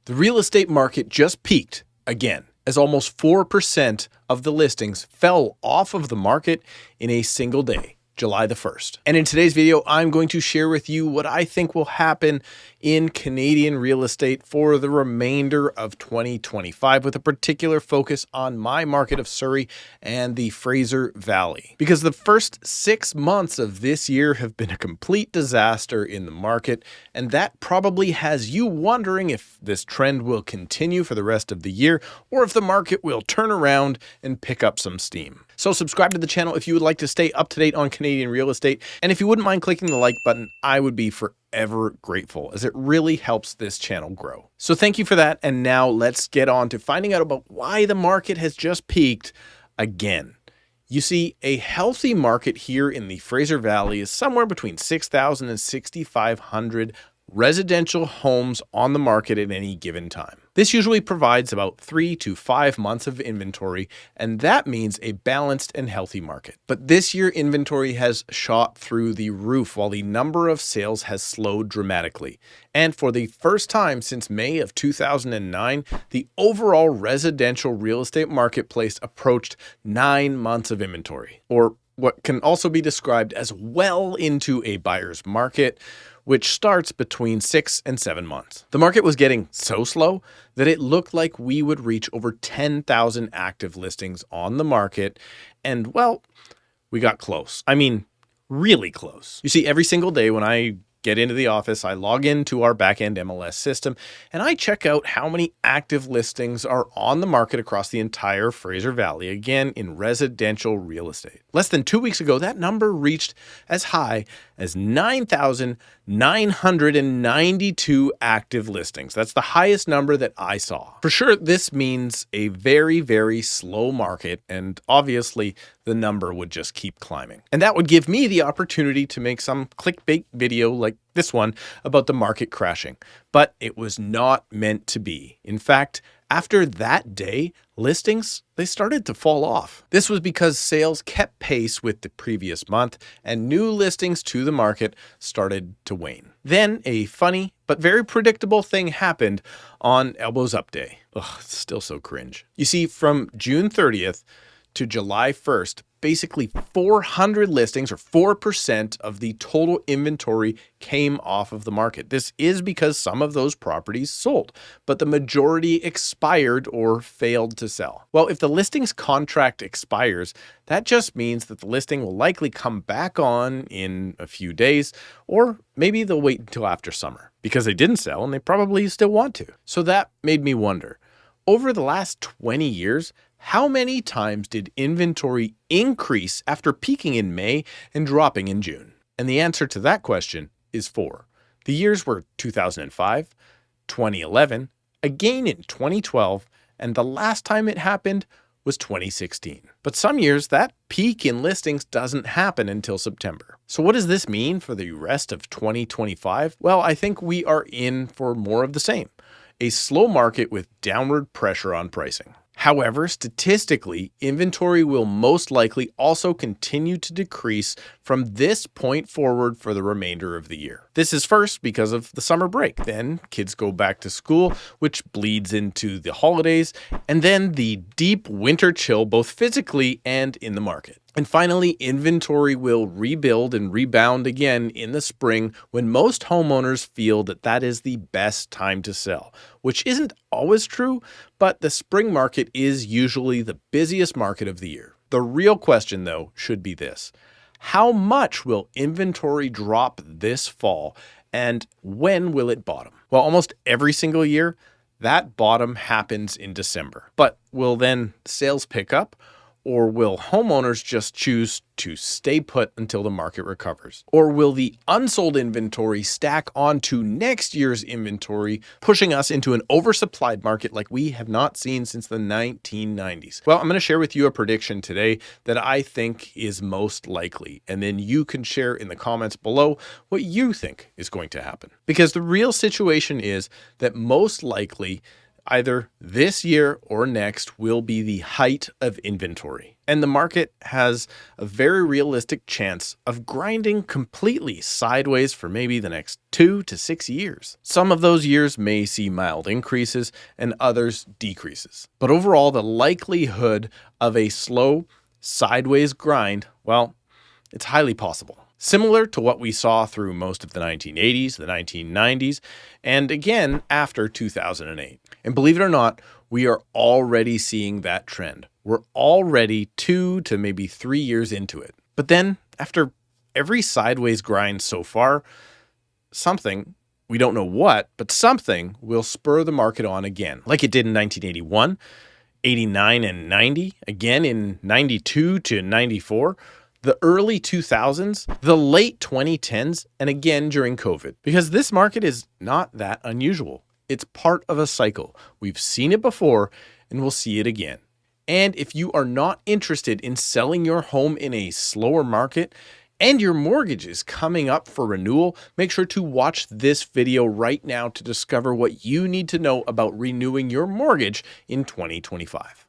The real estate market just peaked again, as almost 4% of the listings fell off of the market in a single day, July the 1st. And in today's video, I'm going to share with you what I think will happen in Canadian real estate for the remainder of 2025, with a particular focus on my market of Surrey and the Fraser Valley. Because the first 6 months of this year have been a complete disaster in the market, and that probably has you wondering if this trend will continue for the rest of the year, or if the market will turn around and pick up some steam. So subscribe to the channel if you would like to stay up to date on Canadian real estate. And if you wouldn't mind clicking the like button, I would be forever grateful, as it really helps this channel grow. So thank you for that. And now let's get on to finding out about why the market has just peaked again. You see, a healthy market here in the Fraser Valley is somewhere between 6,000 and 6,500 residential homes on the market at any given time. This usually provides about 3 to 5 months of inventory, and that means a balanced and healthy market. But this year, inventory has shot through the roof while the number of sales has slowed dramatically. And for the first time since May of 2009, the overall residential real estate marketplace approached 9 months of inventory, or what can also be described as well into a buyer's market, which starts between 6 and 7 months. The market was getting so slow that it looked like we would reach over 10,000 active listings on the market. And well, we got close. I mean, really close. You see, every single day when I get into the office, I log into our backend MLS system and I check out how many active listings are on the market across the entire Fraser Valley, again in residential real estate. Less than 2 weeks ago, that number reached as high as 9,992 active listings. That's the highest number that I saw. For sure, this means a very, very slow market, and obviously the number would just keep climbing. And that would give me the opportunity to make some clickbait video like this one about the market crashing. But it was not meant to be. In fact, after that day, listings, they started to fall off. This was because sales kept pace with the previous month and new listings to the market started to wane. Then a funny but very predictable thing happened on Elbows Up Day. Ugh, it's still so cringe. You see, from June 30th to July 1st, basically 400 listings, or 4% of the total inventory, came off of the market. This is because some of those properties sold, but the majority expired or failed to sell. Well, if the listing's contract expires, that just means that the listing will likely come back on in a few days, or maybe they'll wait until after summer because they didn't sell and they probably still want to. So that made me wonder, over the last 20 years, how many times did inventory increase after peaking in May and dropping in June? And the answer to that question is 4. The years were 2005, 2011, again in 2012, and the last time it happened was 2016. But some years, that peak in listings doesn't happen until September. So what does this mean for the rest of 2025? Well, I think we are in for more of the same. A slow market with downward pressure on pricing. However, statistically, inventory will most likely also continue to decrease from this point forward for the remainder of the year. This is first because of the summer break. Then kids go back to school, which bleeds into the holidays, and then the deep winter chill, both physically and in the market. And finally, inventory will rebuild and rebound again in the spring, when most homeowners feel that that is the best time to sell, which isn't always true, but the spring market is usually the busiest market of the year. The real question, though, should be this: how much will inventory drop this fall, and when will it bottom? Well, almost every single year, that bottom happens in December. But will then sales pick up? Or will homeowners just choose to stay put until the market recovers? Or will the unsold inventory stack onto next year's inventory, pushing us into an oversupplied market like we have not seen since the 1990s? Well, I'm going to share with you a prediction today that I think is most likely, and then you can share in the comments below what you think is going to happen. Because the real situation is that most likely either this year or next will be the height of inventory, and the market has a very realistic chance of grinding completely sideways for maybe the next 2 to 6 years. Some of those years may see mild increases and others decreases. But overall, the likelihood of a slow sideways grind, well, it's highly possible. Similar to what we saw through most of the 1980s, the 1990s, and again after 2008. And believe it or not, we are already seeing that trend. We're already 2 to maybe 3 years into it. But then, after every sideways grind so far, something, we don't know what, but something will spur the market on again, like it did in 1981, 89 and 90, again in 92 to 94, the early 2000s, the late 2010s, and again during COVID. Because this market is not that unusual. It's part of a cycle. We've seen it before, and we'll see it again. And if you are not interested in selling your home in a slower market, and your mortgage is coming up for renewal, make sure to watch this video right now to discover what you need to know about renewing your mortgage in 2025.